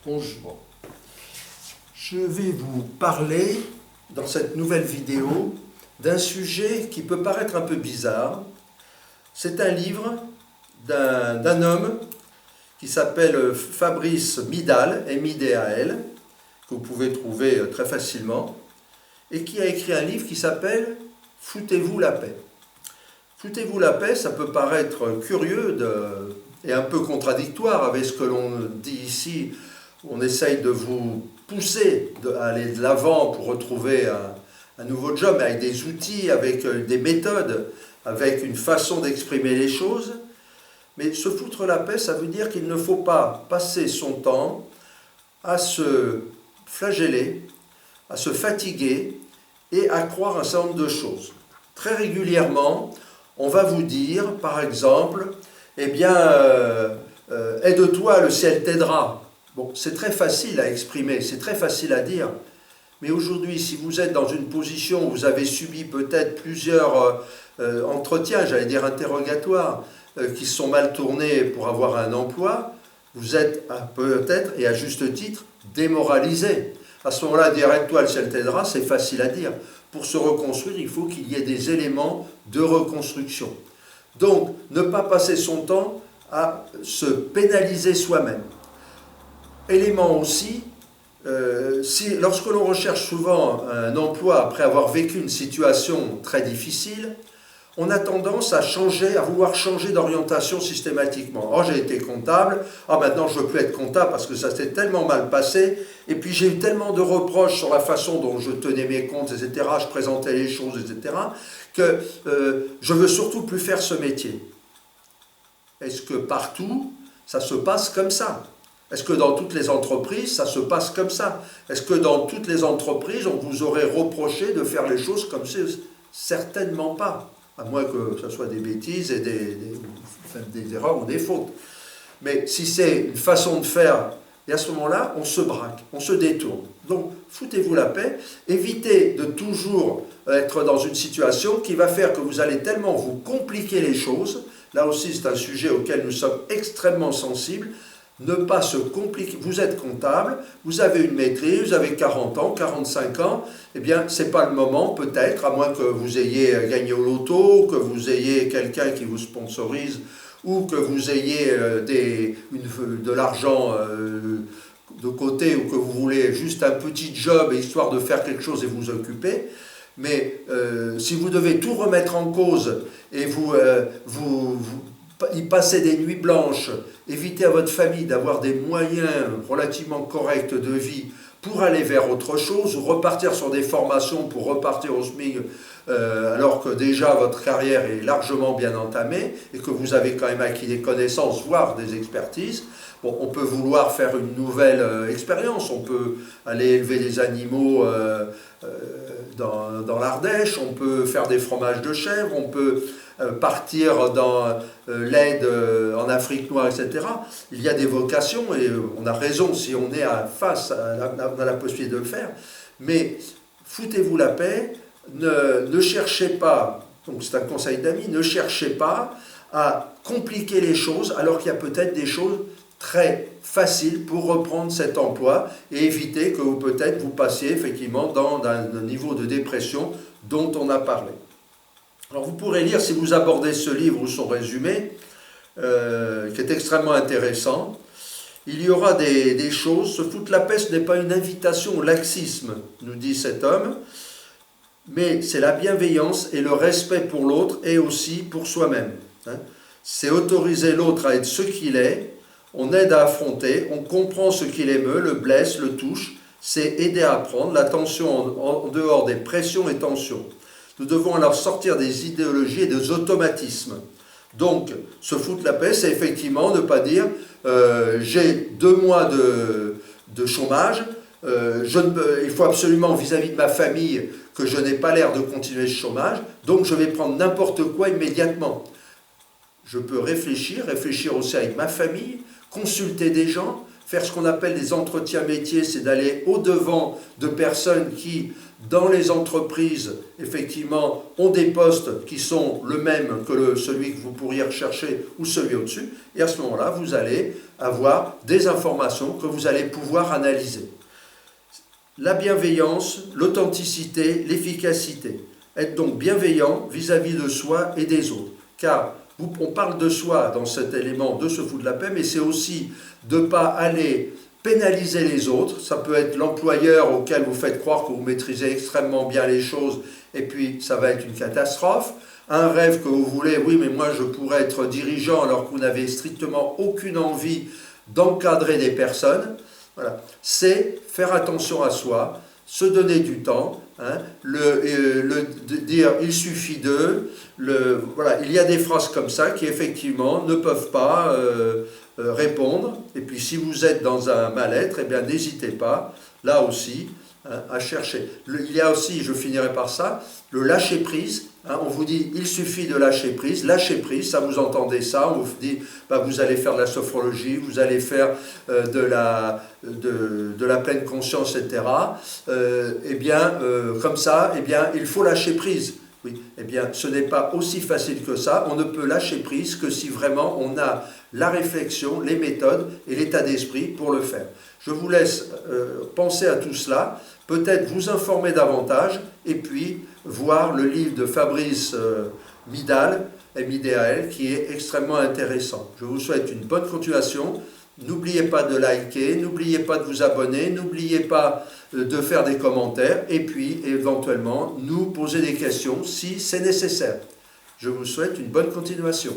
Bonjour. Je vais vous parler dans cette nouvelle vidéo d'un sujet qui peut paraître un peu bizarre. C'est un livre d'un homme qui s'appelle Fabrice Midal, M-I-D-A-L, que vous pouvez trouver très facilement, et qui a écrit un livre qui s'appelle « Foutez-vous la paix ». Foutez-vous la paix, ça peut paraître curieux et un peu contradictoire avec ce que l'on dit ici. On essaye de vous pousser à aller de l'avant pour retrouver un nouveau job, avec des outils, avec des méthodes, avec une façon d'exprimer les choses. Mais se foutre la paix, ça veut dire qu'il ne faut pas passer son temps à se flageller, à se fatiguer et à croire un certain nombre de choses. Très régulièrement, on va vous dire, par exemple, eh bien, aide-toi, le ciel t'aidera. Bon, c'est très facile à exprimer, c'est très facile à dire. Mais aujourd'hui, si vous êtes dans une position où vous avez subi peut-être plusieurs entretiens, j'allais dire interrogatoires, qui sont mal tournés pour avoir un emploi, vous êtes peut-être, et à juste titre, démoralisé. À ce moment-là, dire aide-toi, le ciel t'aidera, c'est facile à dire. Pour se reconstruire, il faut qu'il y ait des éléments de reconstruction. Donc, ne pas passer son temps à se pénaliser soi-même. Élément aussi, lorsque l'on recherche souvent un emploi après avoir vécu une situation très difficile, on a tendance à vouloir changer d'orientation systématiquement. Oh, j'ai été comptable, maintenant je ne veux plus être comptable parce que ça s'est tellement mal passé, et puis j'ai eu tellement de reproches sur la façon dont je tenais mes comptes, etc., je présentais les choses, etc., que je ne veux surtout plus faire ce métier. Est-ce que partout, ça se passe comme ça ? Est-ce que dans toutes les entreprises, ça se passe comme ça? Est-ce que dans toutes les entreprises, on vous aurait reproché de faire les choses comme ça? Certainement pas. À moins que ce soit des bêtises et des erreurs ou des fautes. Mais si c'est une façon de faire, et à ce moment-là, on se braque, on se détourne. Donc, foutez-vous la paix, évitez de toujours être dans une situation qui va faire que vous allez tellement vous compliquer les choses. Là aussi, c'est un sujet auquel nous sommes extrêmement sensibles. Ne pas se compliquer. Vous êtes comptable, vous avez une maîtrise, vous avez 40 ans, 45 ans, eh bien, ce n'est pas le moment, peut-être, à moins que vous ayez gagné au loto, que vous ayez quelqu'un qui vous sponsorise, ou que vous ayez de l'argent de côté, ou que vous voulez juste un petit job, histoire de faire quelque chose et vous occuper. Mais si vous devez tout remettre en cause et y passer des nuits blanches, éviter à votre famille d'avoir des moyens relativement corrects de vie pour aller vers autre chose, ou repartir sur des formations pour repartir au SMIC, alors que déjà votre carrière est largement bien entamée et que vous avez quand même acquis des connaissances, voire des expertises. Bon, on peut vouloir faire une nouvelle expérience, on peut aller élever des animaux dans l'Ardèche, on peut faire des fromages de chèvre, on peut partir dans l'aide en Afrique noire, etc. Il y a des vocations et on a raison si on est on a la possibilité de le faire. Mais foutez-vous la paix, ne cherchez pas, donc c'est un conseil d'amis, ne cherchez pas à compliquer les choses alors qu'il y a peut-être des choses très faciles pour reprendre cet emploi et éviter que peut-être vous passiez effectivement dans un niveau de dépression dont on a parlé. Alors vous pourrez lire, si vous abordez ce livre ou son résumé, qui est extrêmement intéressant, il y aura des choses. Se foutre la paix, ce n'est pas une invitation au laxisme, nous dit cet homme, mais c'est la bienveillance et le respect pour l'autre et aussi pour soi-même. C'est autoriser l'autre à être ce qu'il est, on aide à affronter, on comprend ce qui l'émeut, le blesse, le touche, c'est aider à apprendre, la tension en dehors des pressions et tensions. Nous devons alors sortir des idéologies et des automatismes. Donc, se foutre la paix, c'est effectivement ne pas dire j'ai 2 mois de chômage, il faut absolument vis-à-vis de ma famille que je n'ai pas l'air de continuer ce chômage, donc je vais prendre n'importe quoi immédiatement. Je peux réfléchir aussi avec ma famille, consulter des gens, faire ce qu'on appelle des entretiens métiers, c'est d'aller au-devant de personnes qui, dans les entreprises, effectivement, ont des postes qui sont le même que celui que vous pourriez rechercher ou celui au-dessus. Et à ce moment-là, vous allez avoir des informations que vous allez pouvoir analyser. La bienveillance, l'authenticité, l'efficacité. Être donc bienveillant vis-à-vis de soi et des autres. Car on parle de soi dans cet élément de se foutre de la paix, mais c'est aussi de ne pas aller pénaliser les autres. Ça peut être l'employeur auquel vous faites croire que vous maîtrisez extrêmement bien les choses, et puis ça va être une catastrophe. Un rêve que vous voulez, oui, mais moi je pourrais être dirigeant alors que vous n'avez strictement aucune envie d'encadrer des personnes. Voilà. C'est faire attention à soi, se donner du temps, hein, dire il suffit d'eux. Voilà, il y a des phrases comme ça qui effectivement ne peuvent pas répondre. Et puis si vous êtes dans un mal-être, eh bien n'hésitez pas, là aussi, hein, à chercher. Il y a aussi, je finirai par ça, le lâcher-prise. Hein, on vous dit, il suffit de lâcher prise. Lâcher prise, ça vous entendez ça, on vous dit, bah, vous allez faire de la sophrologie, vous allez faire de la pleine conscience, etc. Comme ça, eh bien, il faut lâcher prise. Oui, eh bien, ce n'est pas aussi facile que ça. On ne peut lâcher prise que si vraiment on a la réflexion, les méthodes et l'état d'esprit pour le faire. Je vous laisse penser à tout cela, peut-être vous informer davantage et puis voir le livre de Fabrice Midal, MIDAL, qui est extrêmement intéressant. Je vous souhaite une bonne continuation. N'oubliez pas de liker, n'oubliez pas de vous abonner, n'oubliez pas de faire des commentaires et puis éventuellement nous poser des questions si c'est nécessaire. Je vous souhaite une bonne continuation.